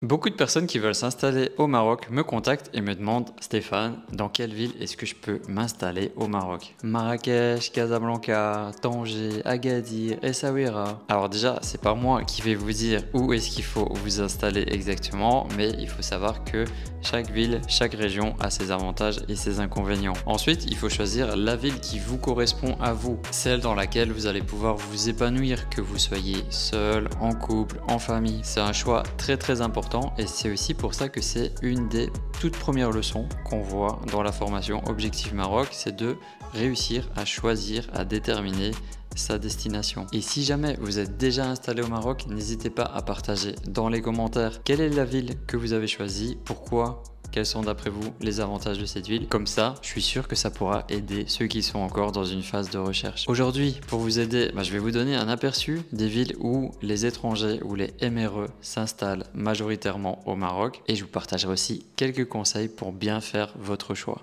Beaucoup de personnes qui veulent s'installer au Maroc me contactent et me demandent: Stéphane, dans quelle ville est-ce que je peux m'installer au Maroc? Marrakech, Casablanca, Tanger, Agadir, Essaouira. Alors déjà, c'est pas moi qui vais vous dire où est-ce qu'il faut vous installer exactement, mais il faut savoir que chaque ville, chaque région a ses avantages et ses inconvénients. Ensuite, il faut choisir la ville qui vous correspond à vous, celle dans laquelle vous allez pouvoir vous épanouir, que vous soyez seul, en couple, en famille. C'est un choix très important et c'est aussi pour ça que c'est une des toutes premières leçons qu'on voit dans la formation Objectif Maroc, c'est de réussir à choisir, à déterminer sa destination. Et si jamais vous êtes déjà installé au Maroc, n'hésitez pas à partager dans les commentaires quelle est la ville que vous avez choisie, pourquoi, quels sont d'après vous les avantages de cette ville. Comme ça, je suis sûr que ça pourra aider ceux qui sont encore dans une phase de recherche. Aujourd'hui, pour vous aider, je vais vous donner un aperçu des villes où les étrangers ou les MRE s'installent majoritairement au Maroc et je vous partagerai aussi quelques conseils pour bien faire votre choix.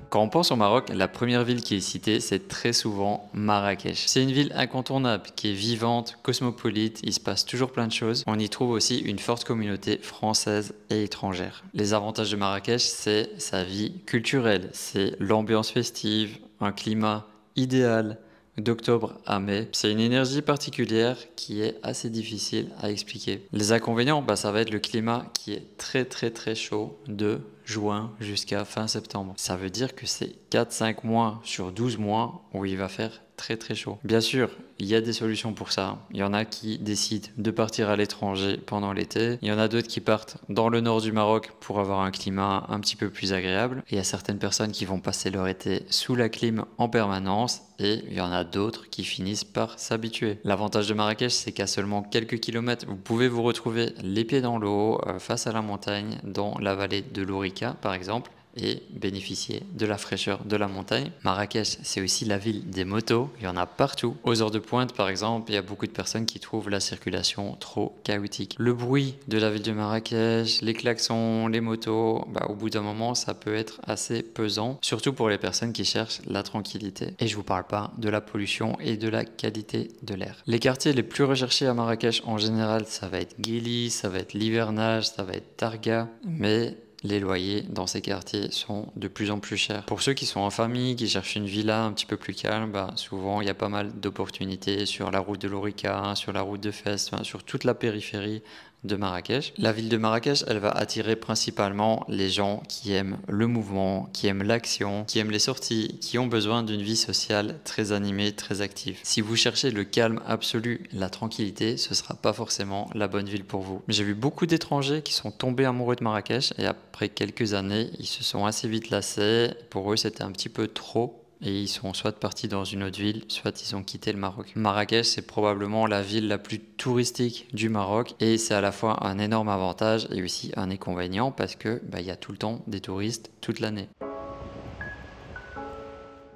Quand on pense au Maroc, la première ville qui est citée, c'est très souvent Marrakech. C'est une ville incontournable, qui est vivante, cosmopolite, il se passe toujours plein de choses. On y trouve aussi une forte communauté française et étrangère. Les avantages de Marrakech, c'est sa vie culturelle, c'est l'ambiance festive, un climat idéal, d'octobre à mai. C'est une énergie particulière qui est assez difficile à expliquer. Les inconvénients, ça va être le climat qui est très chaud de juin jusqu'à fin septembre. Ça veut dire que c'est 4-5 mois sur 12 mois où il va faire très chaud. Bien sûr, il y a des solutions pour ça. Il y en a qui décident de partir à l'étranger pendant l'été. Il y en a d'autres qui partent dans le nord du Maroc pour avoir un climat un petit peu plus agréable. Et il y a certaines personnes qui vont passer leur été sous la clim en permanence. Et il y en a d'autres qui finissent par s'habituer. L'avantage de Marrakech, c'est qu'à seulement quelques kilomètres, vous pouvez vous retrouver les pieds dans l'eau, face à la montagne, dans la vallée de l'Ourika par exemple, et bénéficier de la fraîcheur de la montagne. Marrakech, c'est aussi la ville des motos, il y en a partout. Aux heures de pointe, par exemple, il y a beaucoup de personnes qui trouvent la circulation trop chaotique. Le bruit de la ville de Marrakech, les klaxons, les motos, au bout d'un moment, ça peut être assez pesant, surtout pour les personnes qui cherchent la tranquillité. Et je vous parle pas de la pollution et de la qualité de l'air. Les quartiers les plus recherchés à Marrakech, en général, ça va être Guéli, ça va être l'Hivernage, ça va être Targa, mais les loyers dans ces quartiers sont de plus en plus chers. Pour ceux qui sont en famille, qui cherchent une villa un petit peu plus calme, souvent il y a pas mal d'opportunités sur la route de l'Ourika, sur la route de Fès, sur toute la périphérie de Marrakech. La ville de Marrakech, elle va attirer principalement les gens qui aiment le mouvement, qui aiment l'action, qui aiment les sorties, qui ont besoin d'une vie sociale très animée, très active. Si vous cherchez le calme absolu, la tranquillité, ce sera pas forcément la bonne ville pour vous. J'ai vu beaucoup d'étrangers qui sont tombés amoureux de Marrakech et après quelques années, ils se sont assez vite lassés. Pour eux, c'était un petit peu trop. Et ils sont soit partis dans une autre ville, soit ils ont quitté le Maroc. Marrakech, c'est probablement la ville la plus touristique du Maroc et c'est à la fois un énorme avantage et aussi un inconvénient parce que il y a tout le temps des touristes toute l'année.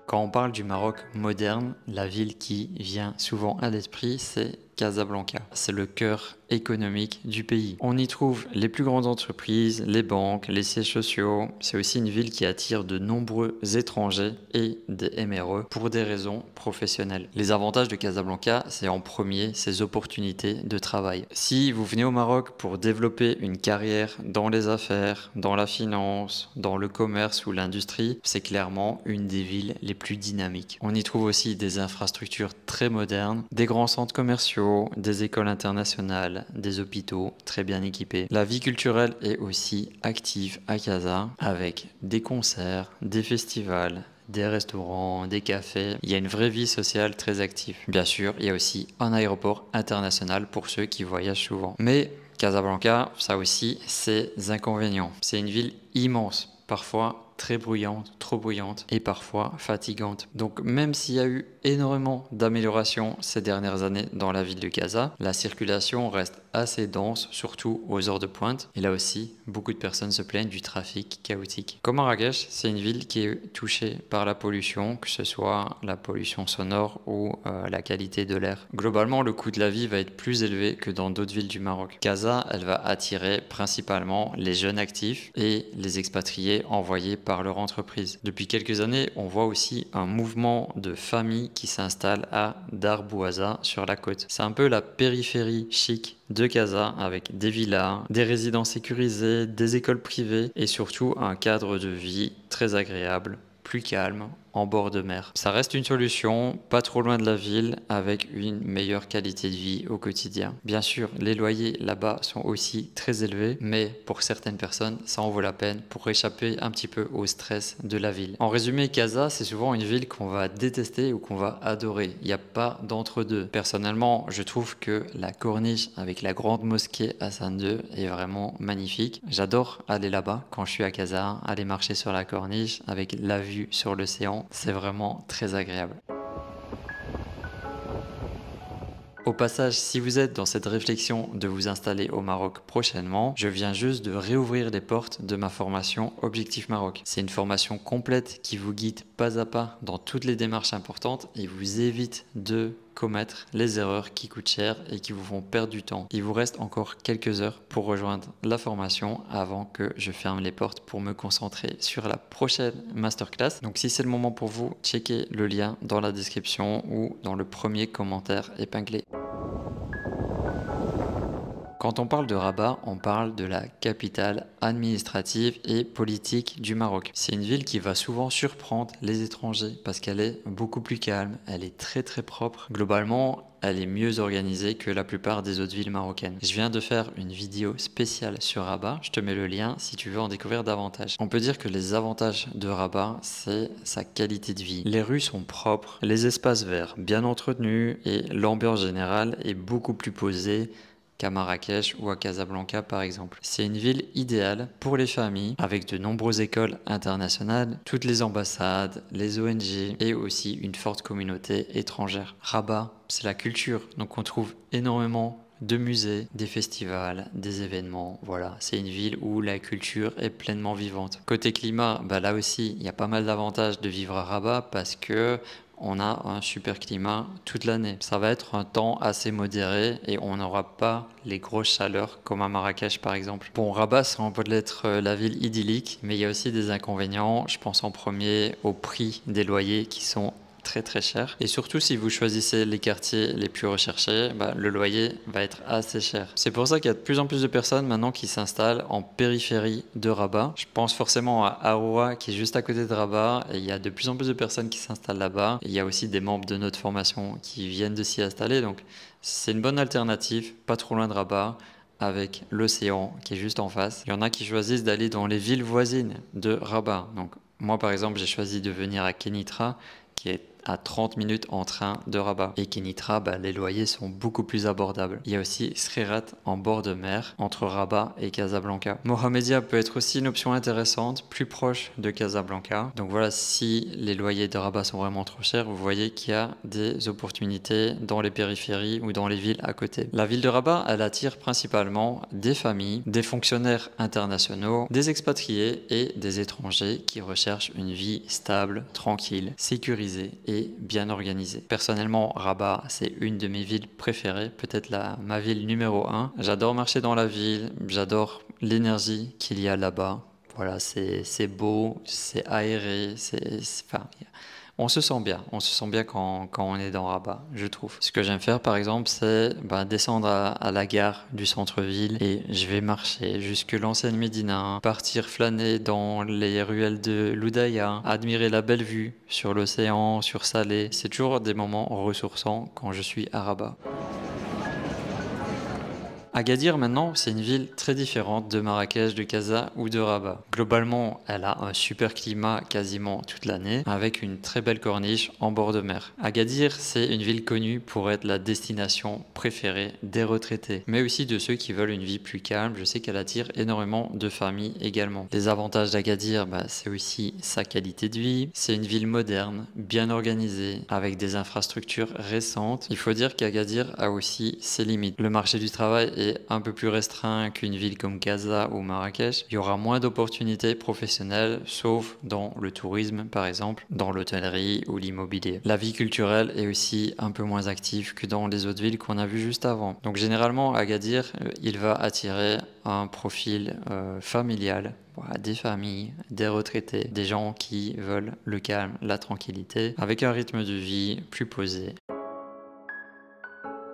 Quand on parle du Maroc moderne, la ville qui vient souvent à l'esprit, c'est Casablanca. C'est le cœur économique du pays. On y trouve les plus grandes entreprises, les banques, les sièges sociaux. C'est aussi une ville qui attire de nombreux étrangers et des MRE pour des raisons professionnelles. Les avantages de Casablanca, c'est en premier ses opportunités de travail. Si vous venez au Maroc pour développer une carrière dans les affaires, dans la finance, dans le commerce ou l'industrie, c'est clairement une des villes les plus dynamiques. On y trouve aussi des infrastructures très modernes, des grands centres commerciaux, des écoles internationales, des hôpitaux très bien équipés. La vie culturelle est aussi active à Casa avec des concerts, des festivals, des restaurants, des cafés. Il y a une vraie vie sociale très active. Bien sûr, il y a aussi un aéroport international pour ceux qui voyagent souvent. Mais Casablanca, ça aussi, ses inconvénients. C'est une ville immense, parfois très bruyante, trop bruyante et parfois fatigante. Donc même s'il y a eu énormément d'améliorations ces dernières années dans la ville de Casa, la circulation reste assez dense, surtout aux heures de pointe. Et là aussi, beaucoup de personnes se plaignent du trafic chaotique. Comme Marrakech, c'est une ville qui est touchée par la pollution, que ce soit la pollution sonore ou la qualité de l'air. Globalement, le coût de la vie va être plus élevé que dans d'autres villes du Maroc. Casa, elle va attirer principalement les jeunes actifs et les expatriés envoyés par leur entreprise. Depuis quelques années, on voit aussi un mouvement de familles qui s'installe à Dar Bouaza sur la côte. C'est un peu la périphérie chic de Casa avec des villas, des résidences sécurisées, des écoles privées et surtout un cadre de vie très agréable, plus calme, en bord de mer. Ça reste une solution, pas trop loin de la ville, avec une meilleure qualité de vie au quotidien. Bien sûr, les loyers là-bas sont aussi très élevés, mais pour certaines personnes, ça en vaut la peine pour échapper un petit peu au stress de la ville. En résumé, Casa, c'est souvent une ville qu'on va détester ou qu'on va adorer. Il n'y a pas d'entre-deux. Personnellement, je trouve que la corniche avec la grande mosquée Hassan II est vraiment magnifique. J'adore aller là-bas quand je suis à Casa, aller marcher sur la corniche avec la vue sur l'océan. C'est vraiment très agréable. Au passage, si vous êtes dans cette réflexion de vous installer au Maroc prochainement, je viens juste de réouvrir les portes de ma formation Objectif Maroc. C'est une formation complète qui vous guide pas à pas dans toutes les démarches importantes et vous évite de commettre les erreurs qui coûtent cher et qui vous font perdre du temps. Il vous reste encore quelques heures pour rejoindre la formation avant que je ferme les portes pour me concentrer sur la prochaine masterclass. Donc si c'est le moment pour vous, checkez le lien dans la description ou dans le premier commentaire épinglé. Quand on parle de Rabat, on parle de la capitale administrative et politique du Maroc. C'est une ville qui va souvent surprendre les étrangers parce qu'elle est beaucoup plus calme, elle est très propre. Globalement, elle est mieux organisée que la plupart des autres villes marocaines. Je viens de faire une vidéo spéciale sur Rabat, je te mets le lien si tu veux en découvrir davantage. On peut dire que les avantages de Rabat, c'est sa qualité de vie. Les rues sont propres, les espaces verts bien entretenus et l'ambiance générale est beaucoup plus posée qu'à Marrakech ou à Casablanca par exemple. C'est une ville idéale pour les familles avec de nombreuses écoles internationales, toutes les ambassades, les ONG et aussi une forte communauté étrangère. Rabat, c'est la culture, donc on trouve énormément de musées, des festivals, des événements. Voilà, c'est une ville où la culture est pleinement vivante. Côté climat, là aussi, il y a pas mal d'avantages de vivre à Rabat parce que on a un super climat toute l'année. Ça va être un temps assez modéré et on n'aura pas les grosses chaleurs comme à Marrakech par exemple. Bon, Rabat, ça peut être la ville idyllique, mais il y a aussi des inconvénients. Je pense en premier au prix des loyers qui sont très cher. Et surtout, si vous choisissez les quartiers les plus recherchés, le loyer va être assez cher. C'est pour ça qu'il y a de plus en plus de personnes maintenant qui s'installent en périphérie de Rabat. Je pense forcément à Aroua qui est juste à côté de Rabat et il y a de plus en plus de personnes qui s'installent là-bas. Il y a aussi des membres de notre formation qui viennent de s'y installer. Donc, c'est une bonne alternative, pas trop loin de Rabat, avec l'océan qui est juste en face. Il y en a qui choisissent d'aller dans les villes voisines de Rabat. Donc, moi, par exemple, j'ai choisi de venir à Kenitra, qui est à 30 minutes en train de Rabat. Et Kenitra, les loyers sont beaucoup plus abordables. Il y a aussi Sreerat en bord de mer entre Rabat et Casablanca. Mohamedia peut être aussi une option intéressante, plus proche de Casablanca. Donc voilà, si les loyers de Rabat sont vraiment trop chers, vous voyez qu'il y a des opportunités dans les périphéries ou dans les villes à côté. La ville de Rabat, elle attire principalement des familles, des fonctionnaires internationaux, des expatriés et des étrangers qui recherchent une vie stable, tranquille, sécurisée et bien organisée. Personnellement, Rabat, c'est une de mes villes préférées, peut-être ma ville numéro 1. J'adore marcher dans la ville, j'adore l'énergie qu'il y a là-bas. Voilà, c'est beau, c'est aéré, on se sent bien quand on est dans Rabat, je trouve. Ce que j'aime faire par exemple, c'est descendre à la gare du centre-ville et je vais marcher jusque l'ancienne Médina, partir flâner dans les ruelles de l'Oudaya, admirer la belle vue sur l'océan, sur Salé. C'est toujours des moments ressourçants quand je suis à Rabat. Agadir maintenant, c'est une ville très différente de Marrakech, de Casa ou de Rabat. Globalement, elle a un super climat quasiment toute l'année, avec une très belle corniche en bord de mer. Agadir, c'est une ville connue pour être la destination préférée des retraités, mais aussi de ceux qui veulent une vie plus calme. Je sais qu'elle attire énormément de familles également. Les avantages d'Agadir, c'est aussi sa qualité de vie. C'est une ville moderne, bien organisée, avec des infrastructures récentes. Il faut dire qu'Agadir a aussi ses limites. Le marché du travail est un peu plus restreint qu'une ville comme Casa ou Marrakech. Il y aura moins d'opportunités professionnelles, sauf dans le tourisme par exemple, dans l'hôtellerie ou l'immobilier. La vie culturelle est aussi un peu moins active que dans les autres villes qu'on a vues juste avant. Donc généralement, Agadir, il va attirer un profil familial. Voilà, des familles, des retraités, des gens qui veulent le calme, la tranquillité, avec un rythme de vie plus posé.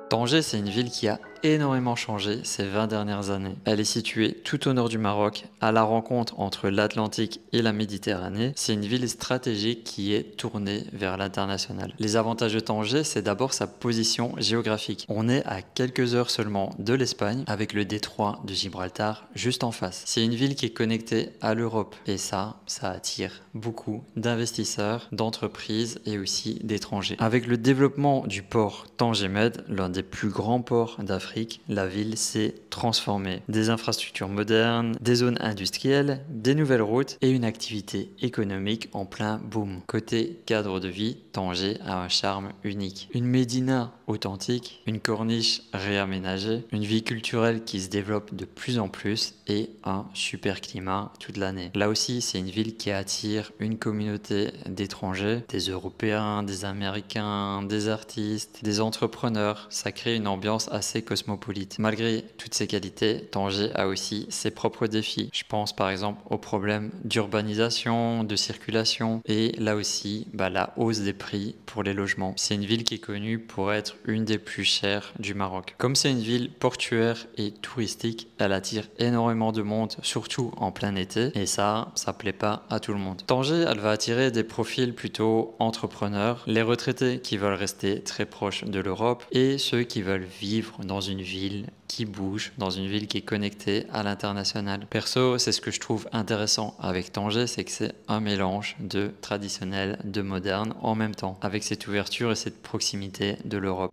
Tanger, c'est une ville qui a énormément changé ces 20 dernières années. Elle est située tout au nord du Maroc, à la rencontre entre l'Atlantique et la Méditerranée. C'est une ville stratégique qui est tournée vers l'international. Les avantages de Tanger, c'est d'abord sa position géographique. On est à quelques heures seulement de l'Espagne, avec le détroit de Gibraltar juste en face. C'est une ville qui est connectée à l'Europe et ça attire beaucoup d'investisseurs, d'entreprises et aussi d'étrangers. Avec le développement du port Tanger-Med, l'un des plus grands ports d'Afrique, la ville s'est transformée. Des infrastructures modernes, des zones industrielles, des nouvelles routes et une activité économique en plein boom. Côté cadre de vie, Tanger a un charme unique. Une médina authentique, une corniche réaménagée, une vie culturelle qui se développe de plus en plus et un super climat toute l'année. Là aussi, c'est une ville qui attire une communauté d'étrangers, des Européens, des Américains, des artistes, des entrepreneurs. Ça crée une ambiance assez cosmopolite. Malgré toutes ces qualités, Tanger a aussi ses propres défis. Je pense par exemple aux problèmes d'urbanisation, de circulation et là aussi la hausse des prix pour les logements. C'est une ville qui est connue pour être une des plus chères du Maroc. Comme c'est une ville portuaire et touristique, elle attire énormément de monde, surtout en plein été et ça plaît pas à tout le monde. Tanger, elle va attirer des profils plutôt entrepreneurs, les retraités qui veulent rester très proches de l'Europe et ceux qui veulent vivre dans une ville qui bouge, dans une ville qui est connectée à l'international. Perso, c'est ce que je trouve intéressant avec Tanger, c'est que c'est un mélange de traditionnel, de moderne en même temps, avec cette ouverture et cette proximité de l'Europe.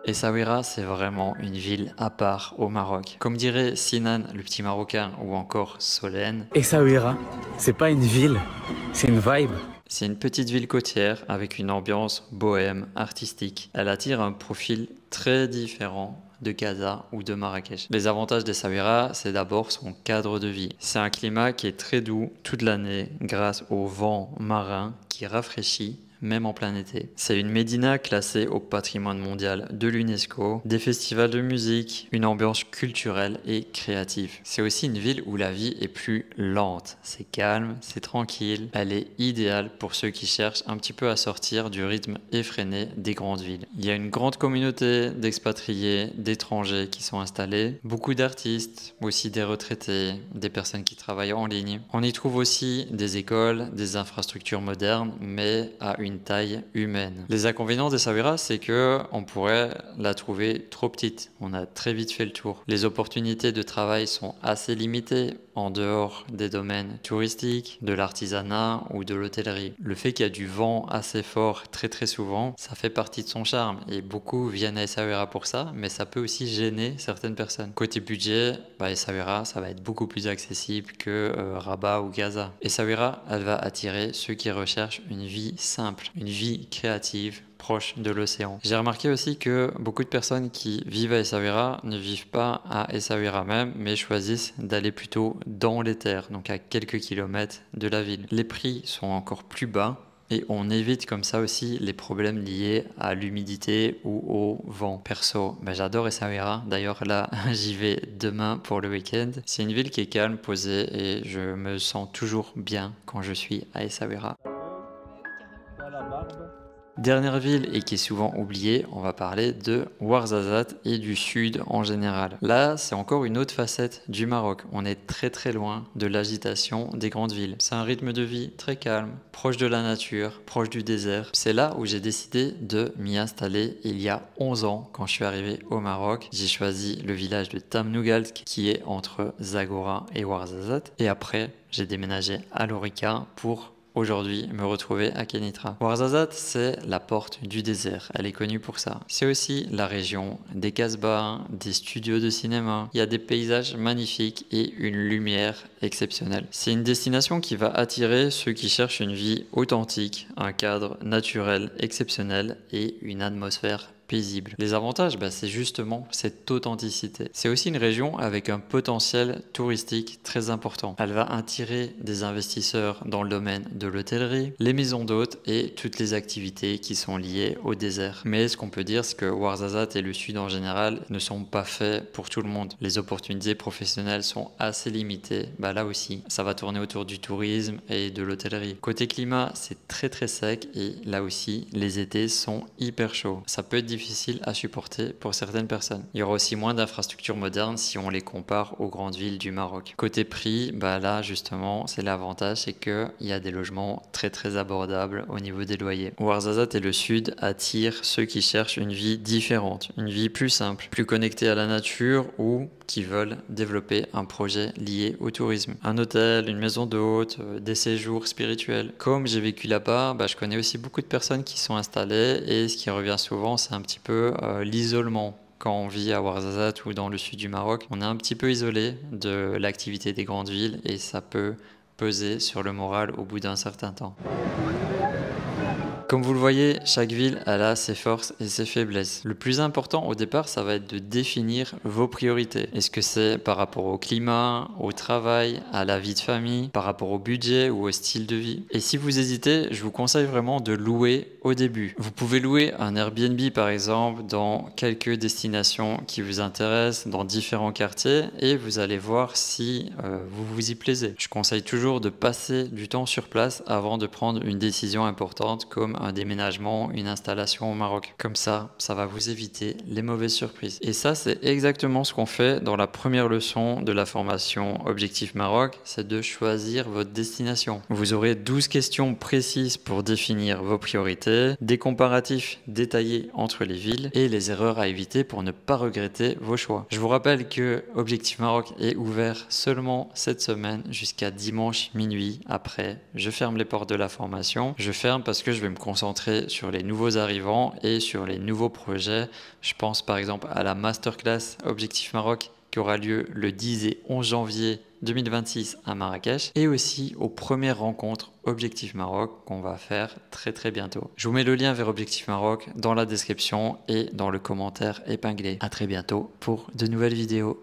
Essaouira, c'est vraiment une ville à part au Maroc. Comme dirait Sinan, le petit Marocain, ou encore Solène, Essaouira, c'est pas une ville, c'est une vibe. C'est une petite ville côtière avec une ambiance bohème, artistique. Elle attire un profil très différent de Casa ou de Marrakech. Les avantages d'Essaouira, c'est d'abord son cadre de vie. C'est un climat qui est très doux toute l'année grâce au vent marin qui rafraîchit même en plein été. C'est une médina classée au patrimoine mondial de l'UNESCO, des festivals de musique, une ambiance culturelle et créative. C'est aussi une ville où la vie est plus lente. C'est calme, c'est tranquille. Elle est idéale pour ceux qui cherchent un petit peu à sortir du rythme effréné des grandes villes. Il y a une grande communauté d'expatriés, d'étrangers qui sont installés, beaucoup d'artistes, aussi des retraités, des personnes qui travaillent en ligne. On y trouve aussi des écoles, des infrastructures modernes, mais à une taille humaine. Les inconvénients d'Essaouira, c'est que on pourrait la trouver trop petite. On a très vite fait le tour. Les opportunités de travail sont assez limitées en dehors des domaines touristiques, de l'artisanat ou de l'hôtellerie. Le fait qu'il y a du vent assez fort très souvent, ça fait partie de son charme et beaucoup viennent à Essaouira pour ça, mais ça peut aussi gêner certaines personnes. Côté budget, Essaouira, ça va être beaucoup plus accessible que Rabat ou Gaza. Essaouira, elle va attirer ceux qui recherchent une vie simple, une vie créative, proche de l'océan. J'ai remarqué aussi que beaucoup de personnes qui vivent à Essaouira ne vivent pas à Essaouira même, mais choisissent d'aller plutôt dans les terres, donc à quelques kilomètres de la ville. Les prix sont encore plus bas et on évite comme ça aussi les problèmes liés à l'humidité ou au vent. Perso, j'adore Essaouira. D'ailleurs là, j'y vais demain pour le week-end. C'est une ville qui est calme, posée et je me sens toujours bien quand je suis à Essaouira. Dernière ville et qui est souvent oubliée, on va parler de Ouarzazate et du sud en général. Là, c'est encore une autre facette du Maroc. On est très loin de l'agitation des grandes villes. C'est un rythme de vie très calme, proche de la nature, proche du désert. C'est là où j'ai décidé de m'y installer il y a 11 ans quand je suis arrivé au Maroc. J'ai choisi le village de Tamnougalsk qui est entre Zagora et Ouarzazate. Et après, j'ai déménagé à Lorica pour aujourd'hui me retrouver à Kenitra. Ouarzazate, c'est la porte du désert. Elle est connue pour ça. C'est aussi la région des Casbahs, des studios de cinéma. Il y a des paysages magnifiques et une lumière exceptionnelle. C'est une destination qui va attirer ceux qui cherchent une vie authentique, un cadre naturel exceptionnel et une atmosphère paisible. Les avantages, c'est justement cette authenticité. C'est aussi une région avec un potentiel touristique très important. Elle va attirer des investisseurs dans le domaine de l'hôtellerie, les maisons d'hôtes et toutes les activités qui sont liées au désert. Mais ce qu'on peut dire, c'est que Ouarzazate et le sud en général ne sont pas faits pour tout le monde. Les opportunités professionnelles sont assez limitées. Là aussi, ça va tourner autour du tourisme et de l'hôtellerie. Côté climat, c'est très sec et là aussi, les étés sont hyper chauds. Ça peut être difficile à supporter pour certaines personnes. Il y aura aussi moins d'infrastructures modernes si on les compare aux grandes villes du Maroc. Côté prix, là justement, c'est l'avantage, c'est qu'il y a des logements très abordables au niveau des loyers. Ouarzazate et le sud attirent ceux qui cherchent une vie différente, une vie plus simple, plus connectée à la nature ou qui veulent développer un projet lié au tourisme. Un hôtel, une maison d'hôte, des séjours spirituels. Comme j'ai vécu là-bas, je connais aussi beaucoup de personnes qui sont installées et ce qui revient souvent, c'est un petit peu l'isolement. Quand on vit à Ouarzazate ou dans le sud du Maroc, on est un petit peu isolé de l'activité des grandes villes et ça peut peser sur le moral au bout d'un certain temps. Comme vous le voyez, chaque ville elle a ses forces et ses faiblesses. Le plus important au départ, ça va être de définir vos priorités. Est-ce que c'est par rapport au climat, au travail, à la vie de famille, par rapport au budget ou au style de vie? Et si vous hésitez, je vous conseille vraiment de louer au début. Vous pouvez louer un Airbnb par exemple dans quelques destinations qui vous intéressent, dans différents quartiers et vous allez voir si vous vous y plaisez. Je conseille toujours de passer du temps sur place avant de prendre une décision importante comme un déménagement, une installation au Maroc. Comme ça va vous éviter les mauvaises surprises. Et ça, c'est exactement ce qu'on fait dans la première leçon de la formation Objectif Maroc, c'est de choisir votre destination. Vous aurez 12 questions précises pour définir vos priorités, des comparatifs détaillés entre les villes et les erreurs à éviter pour ne pas regretter vos choix. Je vous rappelle que Objectif Maroc est ouvert seulement cette semaine jusqu'à dimanche minuit. Après, je ferme les portes de la formation. Je ferme parce que je vais me concentrer sur les nouveaux arrivants et sur les nouveaux projets. Je pense par exemple à la masterclass Objectif Maroc qui aura lieu le 10 et 11 janvier 2026 à Marrakech et aussi aux premières rencontres Objectif Maroc qu'on va faire très bientôt. Je vous mets le lien vers Objectif Maroc dans la description et dans le commentaire épinglé. À très bientôt pour de nouvelles vidéos.